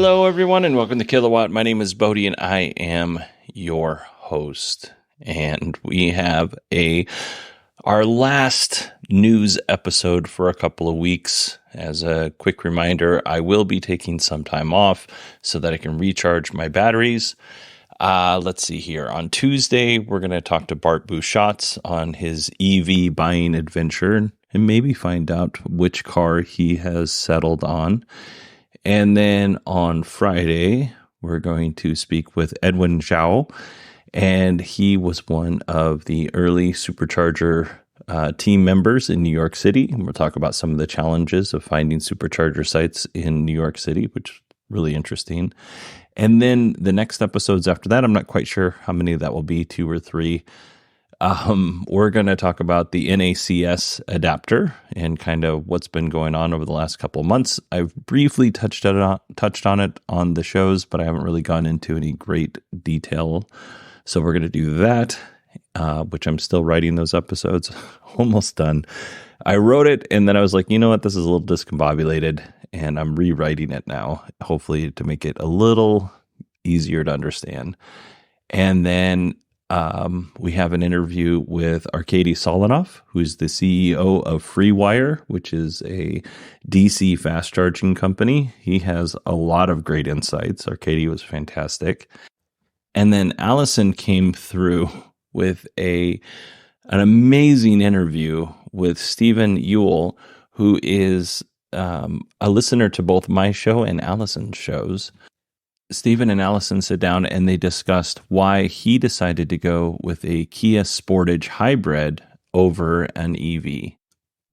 Hello, everyone, and welcome to Kilowatt. My name is Bodie, and I am your host. And we have our last news episode for a couple of weeks. As a quick reminder, I will be taking some time off so that I can recharge my batteries. Let's see here. On Tuesday, we're going to talk to Bart Busschots on his EV buying adventure and maybe find out which car he has settled on. And then on Friday, we're going to speak with Edwin Zhao, and he was one of the early supercharger team members in New York City. And we'll talk about some of the challenges of finding supercharger sites in New York City, which is really interesting. And then the next episodes after that, I'm not quite sure how many that will be, 2 or 3. We're going to talk about the NACS adapter and kind of what's been going on over the last couple of months. I've briefly touched on it on the shows, but I haven't really gone into any great detail. So we're going to do that, which I'm still writing those episodes. Almost done. I wrote it, and then I was like, you know what? This is a little discombobulated, and I'm rewriting it now, hopefully to make it a little easier to understand. And then we have an interview with Arkady Solanov, who's the CEO of FreeWire, which is a DC fast charging company. He has a lot of great insights. Arkady was fantastic. And then Allison came through with an amazing interview with Stephen Ewell, who is a listener to both my show and Allison's shows. Stephen and Allison sit down and they discussed why he decided to go with a Kia Sportage hybrid over an EV.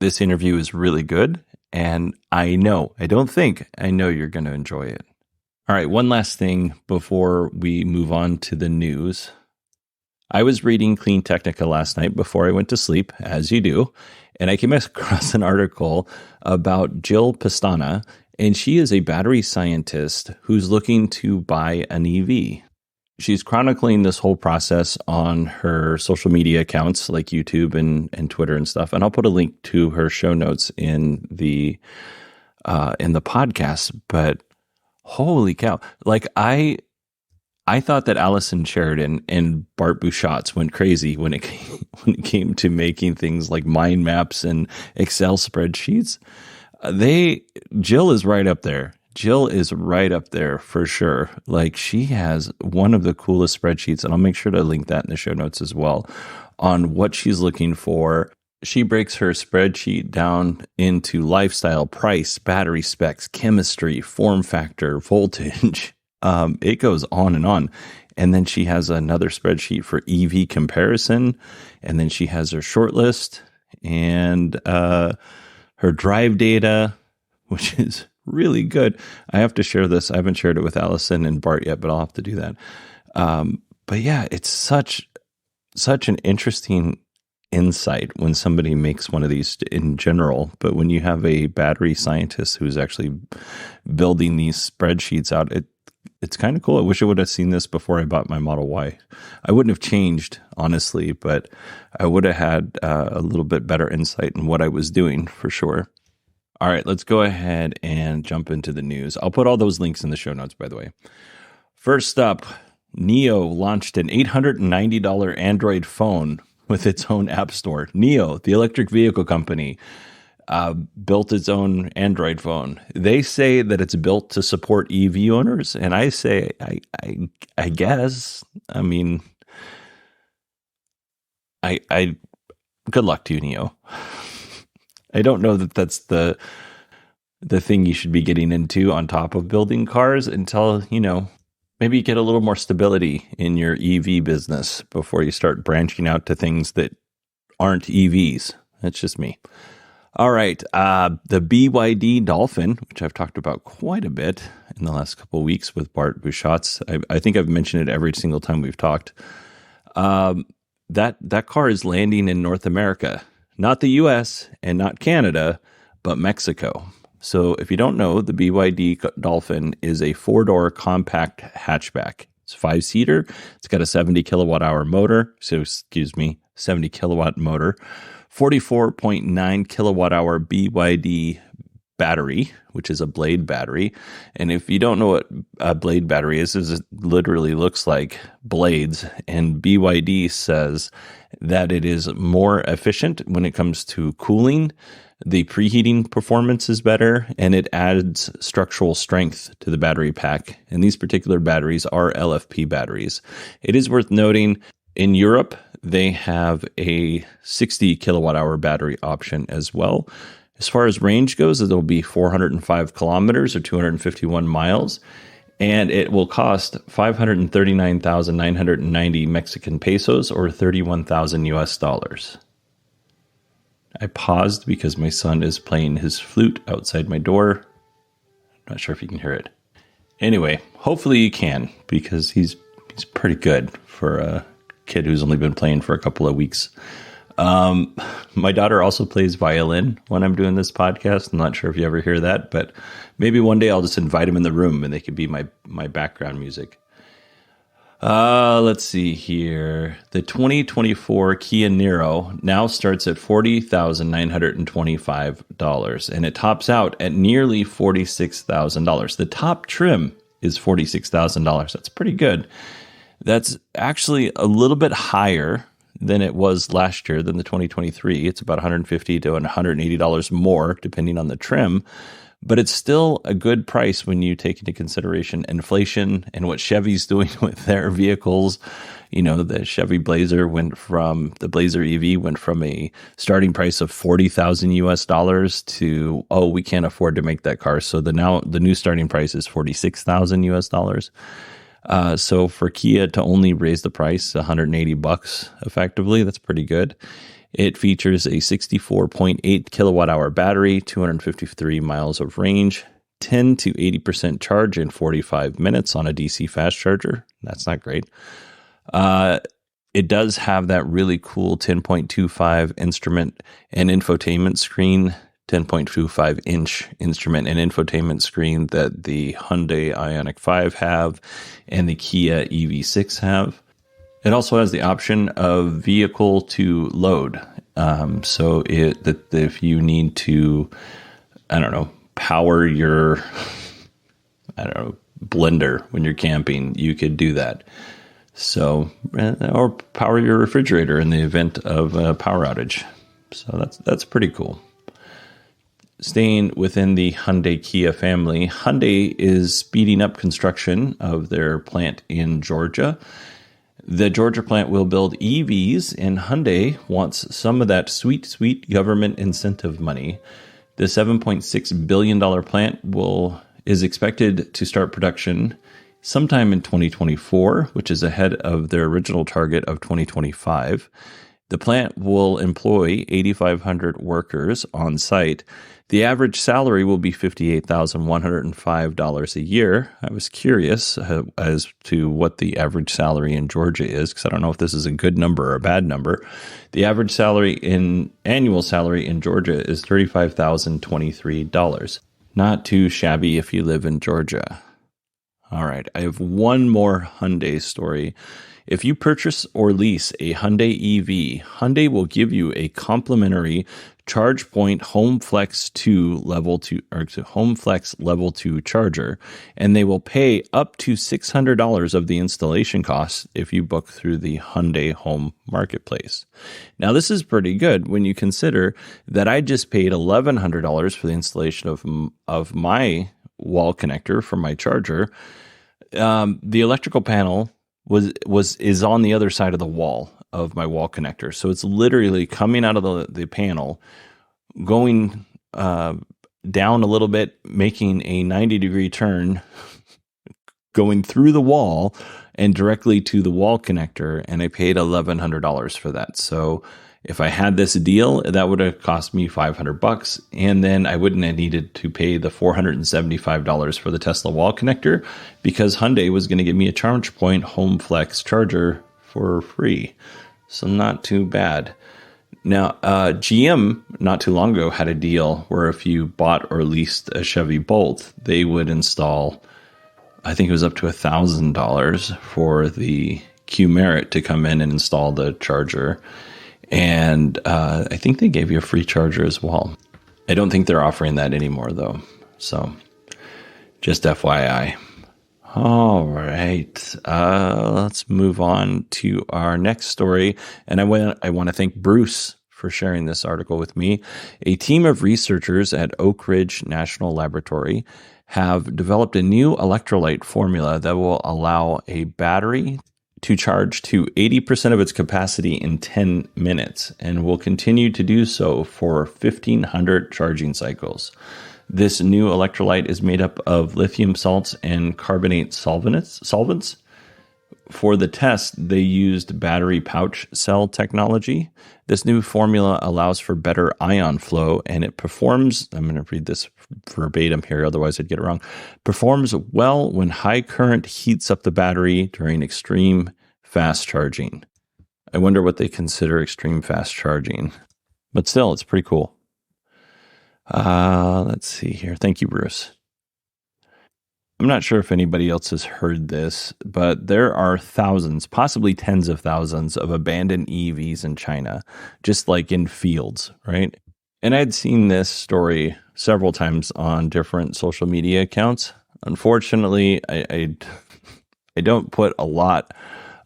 This interview is really good, and I know you're going to enjoy it. All right, one last thing before we move on to the news. I was reading Clean Technica last night before I went to sleep, as you do, and I came across an article about Jill Pestana, and she is a battery scientist who's looking to buy an EV. She's chronicling this whole process on her social media accounts like YouTube and Twitter and stuff. And I'll put a link to her show notes in the podcast. But holy cow! Like I thought that Allison Sheridan and Bart Busschots went crazy when it came to making things like mind maps and Excel spreadsheets. Jill is right up there. Jill is right up there for sure. Like, she has one of the coolest spreadsheets, and I'll make sure to link that in the show notes as well, on what she's looking for. She breaks her spreadsheet down into lifestyle, price, battery specs, chemistry, form factor, voltage. It goes on and on. And then she has another spreadsheet for EV comparison. And then she has her short list and her drive data, which is really good. I have to share this. I haven't shared it with Allison and Bart yet, but I'll have to do that. But yeah, it's such an interesting insight when somebody makes one of these in general. But when you have a battery scientist who's actually building these spreadsheets out, it's kind of cool. I wish I would have seen this before I bought my Model Y. I wouldn't have changed, honestly, but I would have had a little bit better insight in what I was doing for sure. All right, let's go ahead and jump into the news. I'll put all those links in the show notes, by the way. First up, Niro launched an $890 Android phone with its own app store. Niro, the electric vehicle company, built its own Android phone. They say that it's built to support EV owners, and I say, I guess. I mean, I good luck to you, Niro. I don't know that that's the thing you should be getting into on top of building cars until, maybe you get a little more stability in your EV business before you start branching out to things that aren't EVs. That's just me. All right. The BYD Dolphin, which I've talked about quite a bit in the last couple of weeks with Bart Busschots. I think I've mentioned it every single time we've talked. That car is landing in North America, not the US and not Canada, but Mexico. So if you don't know, the BYD Dolphin is a 4-door compact hatchback. It's a 5-seater. It's got a 70 kilowatt motor, 44.9 kilowatt hour BYD battery, which is a blade battery. And if you don't know what a blade battery is, it literally looks like blades. And BYD says that it is more efficient when it comes to cooling. The preheating performance is better, and it adds structural strength to the battery pack. And these particular batteries are LFP batteries. It is worth noting, in Europe, they have a 60 kilowatt hour battery option as well. As far as range goes, it'll be 405 kilometers or 251 miles, and it will cost 539,990 Mexican pesos or 31,000 US dollars. I paused because my son is playing his flute outside my door. I'm not sure if you can hear it. Anyway, hopefully you can, because he's pretty good for a kid who's only been playing for a couple of weeks. My daughter also plays violin when I'm doing this podcast. I'm not sure if you ever hear that, but maybe one day I'll just invite him in the room and they could be my background music. Let's see here. The 2024 Kia Niro now starts at $40,925, and it tops out at nearly $46,000. The top trim is $46,000. That's pretty good. That's actually a little bit higher than it was last year, than the 2023. It's about $150 to $180 more, depending on the trim. But it's still a good price when you take into consideration inflation and what Chevy's doing with their vehicles. You know, the Chevy Blazer the Blazer EV went from a starting price of 40,000 US dollars to, we can't afford to make that car. So the new starting price is 46,000 US dollars. So for Kia to only raise the price $180 effectively, that's pretty good. It features a 64.8 kilowatt hour battery, 253 miles of range, 10 to 80% charge in 45 minutes on a DC fast charger. That's not great. It does have that really cool 10.25 instrument and infotainment screen, 10.25 inch instrument and infotainment screen that the Hyundai Ioniq 5 have and the Kia EV6 have. It also has the option of vehicle to load. So if you need to, power your, blender when you're camping, you could do that. So, or power your refrigerator in the event of a power outage. So that's pretty cool. Staying within the Hyundai Kia family, Hyundai is speeding up construction of their plant in Georgia. The Georgia plant will build EVs, and Hyundai wants some of that sweet government incentive money. The $7.6 billion plant is expected to start production sometime in 2024, which is ahead of their original target of 2025. The plant will employ 8,500 workers on site. The average salary will be $58,105 a year. I was curious as to what the average salary in Georgia is, because I don't know if this is a good number or a bad number. The average annual salary in Georgia is $35,023. Not too shabby if you live in Georgia. All right, I have one more Hyundai story. If you purchase or lease a Hyundai EV, Hyundai will give you a complimentary ChargePoint HomeFlex 2 HomeFlex Level 2 charger, and they will pay up to $600 of the installation costs if you book through the Hyundai Home Marketplace. Now, this is pretty good when you consider that I just paid $1,100 for the installation of my wall connector for my charger. The electrical panel is on the other side of the wall of my wall connector. So it's literally coming out of the panel, going down a little bit, making a 90-degree turn, going through the wall and directly to the wall connector. And I paid $1,100 for that. So if I had this deal, that would have cost me $500, and then I wouldn't have needed to pay the $475 for the Tesla wall connector, because Hyundai was going to give me a ChargePoint HomeFlex charger for free. So not too bad. Now, GM not too long ago had a deal where if you bought or leased a Chevy Bolt, they would install, I think it was up to $1,000 for the Q-Merit to come in and install the charger. And I think they gave you a free charger as well. I don't think they're offering that anymore, though. So just FYI. All right. Let's move on to our next story. And I want to thank Bruce for sharing this article with me. A team of researchers at Oak Ridge National Laboratory have developed a new electrolyte formula that will allow a battery to charge to 80% of its capacity in 10 minutes and will continue to do so for 1,500 charging cycles. This new electrolyte is made up of lithium salts and carbonate solvents. For the test, they used battery pouch cell technology. This new formula allows for better ion flow, and it performs, I'm going to read this verbatim here, otherwise I'd get it wrong, performs well when high current heats up the battery during extreme fast charging. I wonder what they consider extreme fast charging, but still, it's pretty cool. Let's see here. Thank you, Bruce. I'm not sure if anybody else has heard this, but there are thousands, possibly tens of thousands of abandoned EVs in China, just like in fields, right? And I'd seen this story several times on different social media accounts. Unfortunately, I don't put a lot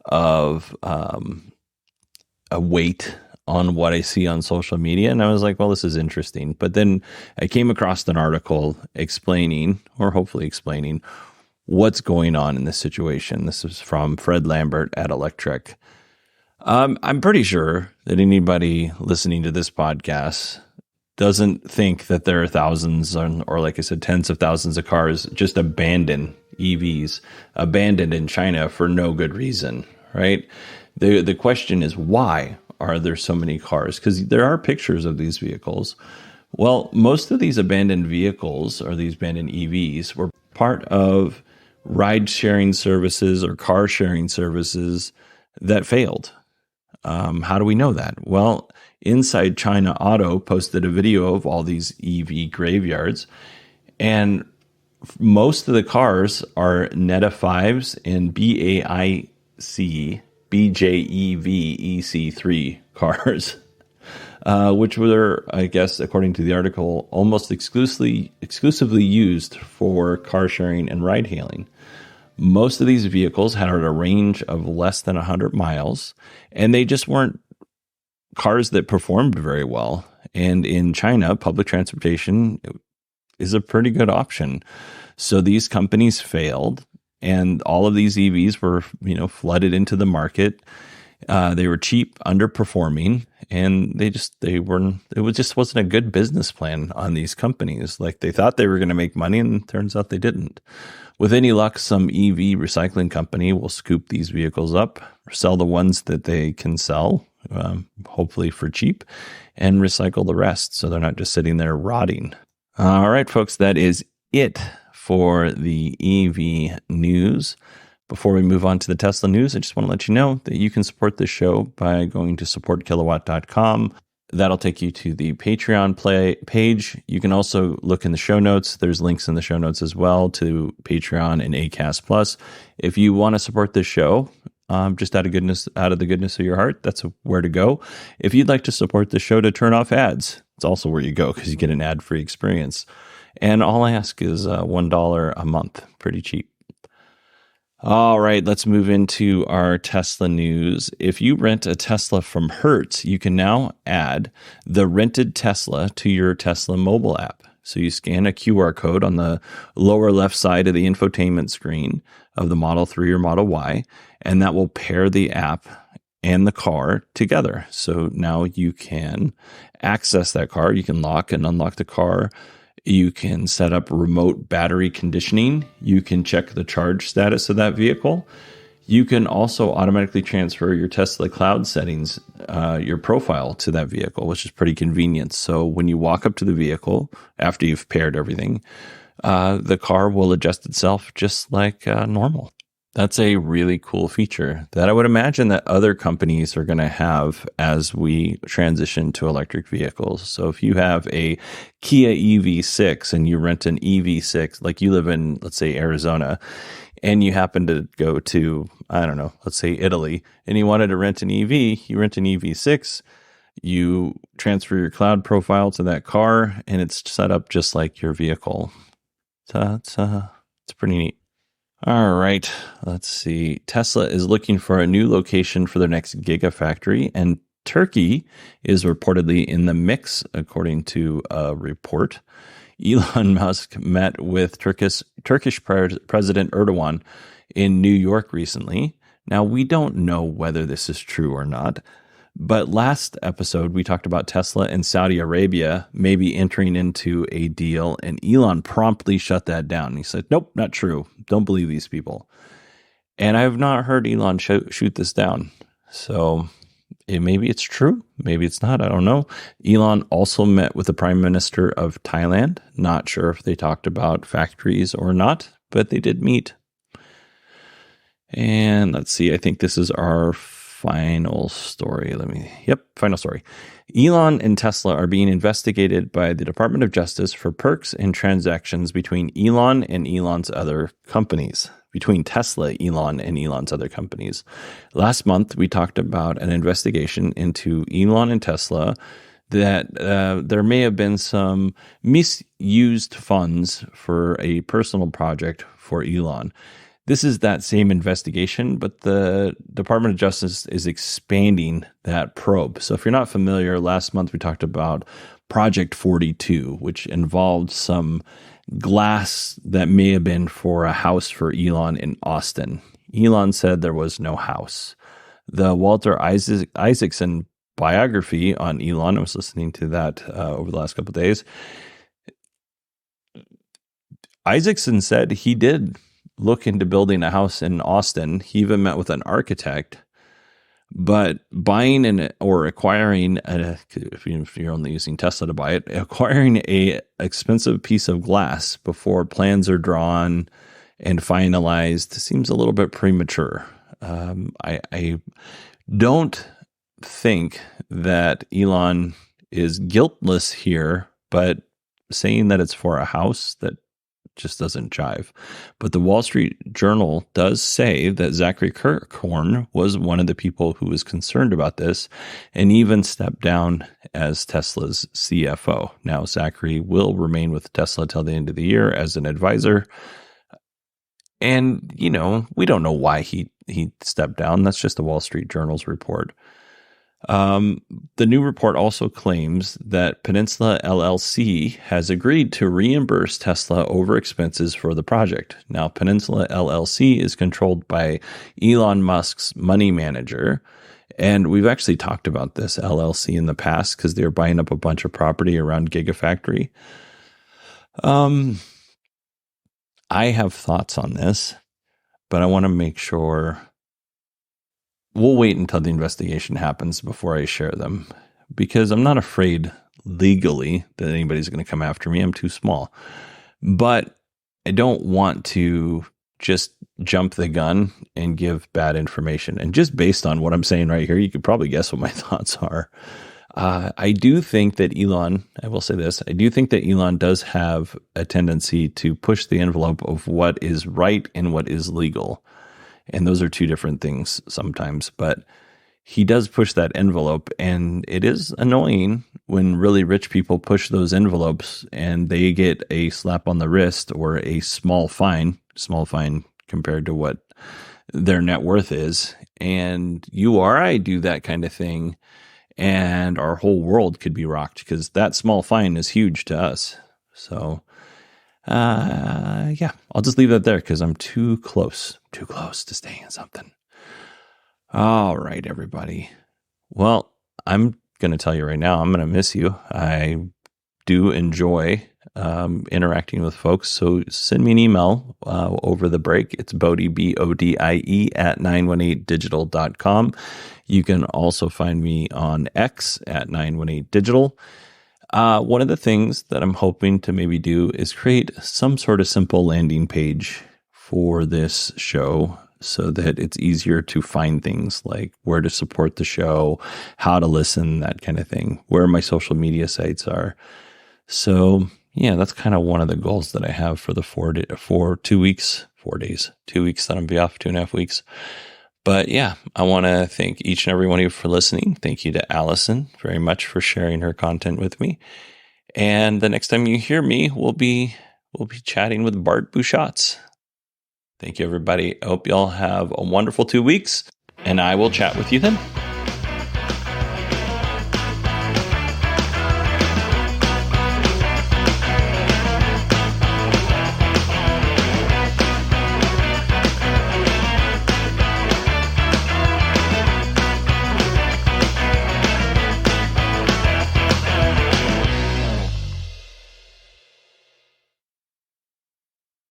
of a weight on what I see on social media. And I was like, well, this is interesting. But then I came across an article explaining, or hopefully explaining, what's going on in this situation. This is from Fred Lambert at Electric. I'm pretty sure that anybody listening to this podcast doesn't think that there are thousands or like I said, tens of thousands of cars just abandoned, EVs, abandoned in China for no good reason, right? The question is, why are there so many cars? Because there are pictures of these vehicles. Well, most of these abandoned vehicles or these abandoned EVs were part of ride-sharing services or car-sharing services that failed. How do we know that? Well, Inside China Auto posted a video of all these EV graveyards, and most of the cars are Neta 5s and BJEVEC3 cars, which were, I guess, according to the article, almost exclusively used for car sharing and ride hailing. Most of these vehicles had a range of less than 100 miles, and they just weren't cars that performed very well. And in China, public transportation is a pretty good option. So these companies failed. And all of these EVs were, flooded into the market. They were cheap, underperforming, and it just wasn't a good business plan on these companies. Like they thought they were going to make money, and it turns out they didn't. With any luck, some EV recycling company will scoop these vehicles up, sell the ones that they can sell, hopefully for cheap, and recycle the rest so they're not just sitting there rotting. All right, folks, that is it for the EV news. Before we move on to the Tesla news, I just want to let you know that you can support this show by going to supportkilowatt.com. That'll take you to the Patreon page. You can also look in the show notes. There's links in the show notes as well to Patreon and Acast Plus. If you want to support this show, just out of the goodness of your heart, that's where to go. If you'd like to support the show to turn off ads, it's also where you go because you get an ad-free experience. And all I ask is $1 a month. Pretty cheap. All right, let's move into our Tesla news. If you rent a Tesla from Hertz, you can now add the rented Tesla to your Tesla mobile app. So you scan a QR code on the lower left side of the infotainment screen of the Model 3 or Model Y, and that will pair the app and the car together. So now you can access that car. You can lock and unlock the car. You can set up remote battery conditioning. You can check the charge status of that vehicle. You can also automatically transfer your Tesla cloud settings, your profile to that vehicle, which is pretty convenient. So when you walk up to the vehicle, after you've paired everything, the car will adjust itself just like normal. That's a really cool feature that I would imagine that other companies are going to have as we transition to electric vehicles. So if you have a Kia EV6 and you rent an EV6, like you live in, let's say, Arizona, and you happen to go to, I don't know, let's say Italy, and you wanted to rent an EV, you rent an EV6, You transfer your cloud profile to that car, and it's set up just like your vehicle. It's pretty neat. All right, let's see. Tesla is looking for a new location for their next gigafactory, and Turkey is reportedly in the mix, according to a report. Elon Musk met with Turkish President Erdogan in New York recently. Now, we don't know whether this is true or not, but last episode, we talked about Tesla and Saudi Arabia maybe entering into a deal, and Elon promptly shut that down. He said, nope, not true. Don't believe these people. And I have not heard Elon shoot this down. So maybe it's true. Maybe it's not. I don't know. Elon also met with the Prime Minister of Thailand. Not sure if they talked about factories or not, but they did meet. And let's see. I think this is our final story. Final story. Elon and Tesla are being investigated by the Department of Justice for perks and transactions between Elon and Elon's other companies. Between Tesla, Elon, and Elon's other companies. Last month, we talked about an investigation into Elon and Tesla that there may have been some misused funds for a personal project for Elon. This is that same investigation, but the Department of Justice is expanding that probe. So if you're not familiar, last month we talked about Project 42, which involved some glass that may have been for a house for Elon in Austin. Elon said there was no house. The Walter Isaacson biography on Elon, I was listening to that over the last couple of days. Isaacson said he did look into building a house in Austin. He even met with an architect, but buying or acquiring, if you're only using Tesla to buy it, acquiring a expensive piece of glass before plans are drawn and finalized seems a little bit premature. I don't think that Elon is guiltless here, but saying that it's for a house, that just doesn't jive. But the Wall Street Journal does say that Zachary Kirkhorn was one of the people who was concerned about this and even stepped down as Tesla's CFO. Now, Zachary will remain with Tesla till the end of the year as an advisor. And, we don't know why he stepped down. That's just the Wall Street Journal's report. The new report also claims that Peninsula LLC has agreed to reimburse Tesla over expenses for the project. Now, Peninsula LLC is controlled by Elon Musk's money manager. And we've actually talked about this LLC in the past because they're buying up a bunch of property around Gigafactory. I have thoughts on this, but I want to make sure. We'll wait until the investigation happens before I share them, because I'm not afraid legally that anybody's going to come after me. I'm too small. But I don't want to just jump the gun and give bad information. And just based on what I'm saying right here, you could probably guess what my thoughts are. I do think that Elon, I will say this, I do think that Elon does have a tendency to push the envelope of what is right and what is legal. And those are two different things sometimes, but he does push that envelope, and it is annoying when really rich people push those envelopes and they get a slap on the wrist or a small fine compared to what their net worth is. And you or I do that kind of thing, and our whole world could be rocked because that small fine is huge to us. So I'll just leave that there because I'm too close to staying in something. All right, everybody. Well, I'm going to tell you right now, I'm going to miss you. I do enjoy interacting with folks. So send me an email over the break. It's Bodie, BODIE at 918digital.com. You can also find me on X at 918digital. One of the things that I'm hoping to maybe do is create some sort of simple landing page for this show so that it's easier to find things like where to support the show, how to listen, that kind of thing, where my social media sites are. So yeah, that's kind of one of the goals that I have for the 2 weeks that I'm be off, 2.5 weeks. But yeah, I want to thank each and every one of you for listening. Thank you to Allison very much for sharing her content with me. And the next time you hear me, we'll be chatting with Bart Bouchatz. Thank you, everybody. I hope y'all have a wonderful 2 weeks, and I will chat with you then.